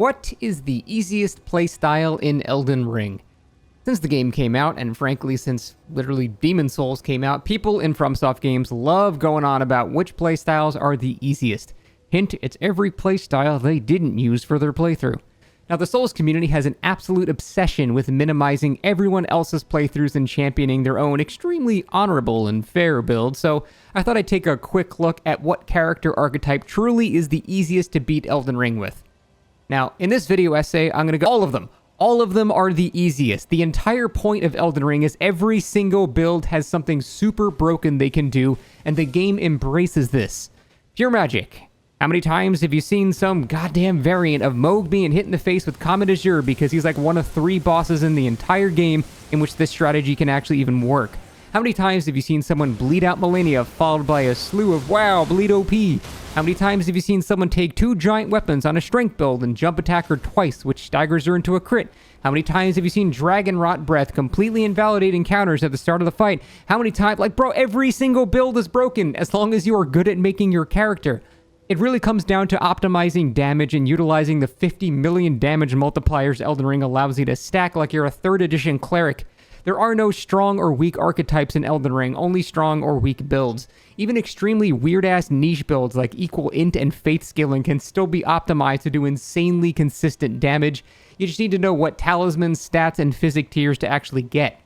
What is the easiest playstyle in Elden Ring? Since the game came out, and frankly since literally Demon's Souls came out, people in FromSoft games love going on about which playstyles are the easiest. Hint, it's every playstyle they didn't use for their playthrough. Now, the Souls community has an absolute obsession with minimizing everyone else's playthroughs and championing their own extremely honorable and fair build, so I thought I'd take a quick look at what character archetype truly is the easiest to beat Elden Ring with. Now, in this video essay, I'm going to go all of them. All of them are the easiest. The entire point of Elden Ring is every single build has something super broken they can do, and the game embraces this. Pure magic. How many times have you seen some goddamn variant of Moog being hit in the face with Comet Azure because he's like one of 3 bosses in the entire game in which this strategy can actually even work? How many times have you seen someone bleed out Millennia followed by a slew of wow, bleed OP? How many times have you seen someone take 2 giant weapons on a strength build and jump attack her twice, which staggers her into a crit? How many times have you seen Dragon Rot Breath completely invalidate encounters at the start of the fight? How many times, like bro, every single build is broken as long as you are good at making your character. It really comes down to optimizing damage and utilizing the 50 million damage multipliers Elden Ring allows you to stack like you're a 3rd edition cleric. There are no strong or weak archetypes in Elden Ring, only strong or weak builds. Even extremely weird-ass niche builds like equal int and faith scaling can still be optimized to do insanely consistent damage. You just need to know what talismans, stats, and physic tiers to actually get.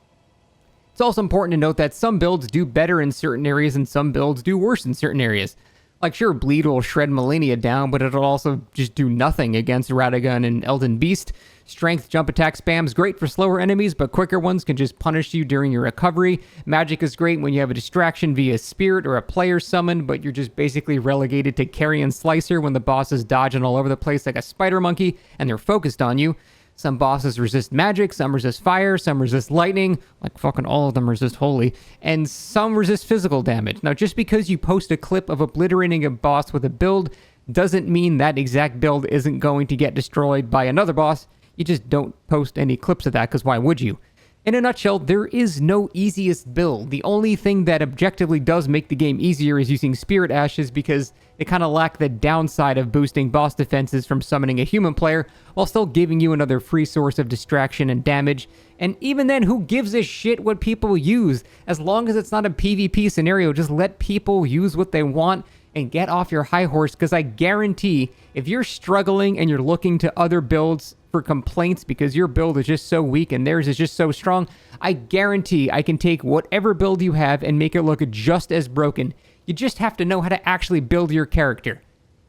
It's also important to note that some builds do better in certain areas and some builds do worse in certain areas. Like, sure, Bleed will shred Millennia down, but it'll also just do nothing against Radagon and Elden Beast. Strength jump attack spam's great for slower enemies, but quicker ones can just punish you during your recovery. Magic is great when you have a distraction via Spirit or a player summon, but you're just basically relegated to Carry and Slicer when the boss is dodging all over the place like a spider monkey, and they're focused on you. Some bosses resist magic, some resist fire, some resist lightning, like fucking all of them resist holy, and some resist physical damage. Now, just because you post a clip of obliterating a boss with a build doesn't mean that exact build isn't going to get destroyed by another boss. You just don't post any clips of that, because why would you? In a nutshell, there is no easiest build. The only thing that objectively does make the game easier is using Spirit Ashes, because they kind of lack the downside of boosting boss defenses from summoning a human player, while still giving you another free source of distraction and damage. And even then, who gives a shit what people use? As long as it's not a PvP scenario, just let people use what they want and get off your high horse, because I guarantee if you're struggling and you're looking to other builds for complaints because your build is just so weak and theirs is just so strong, I guarantee I can take whatever build you have and make it look just as broken. You just have to know how to actually build your character.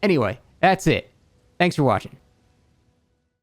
Anyway, that's it. Thanks for watching.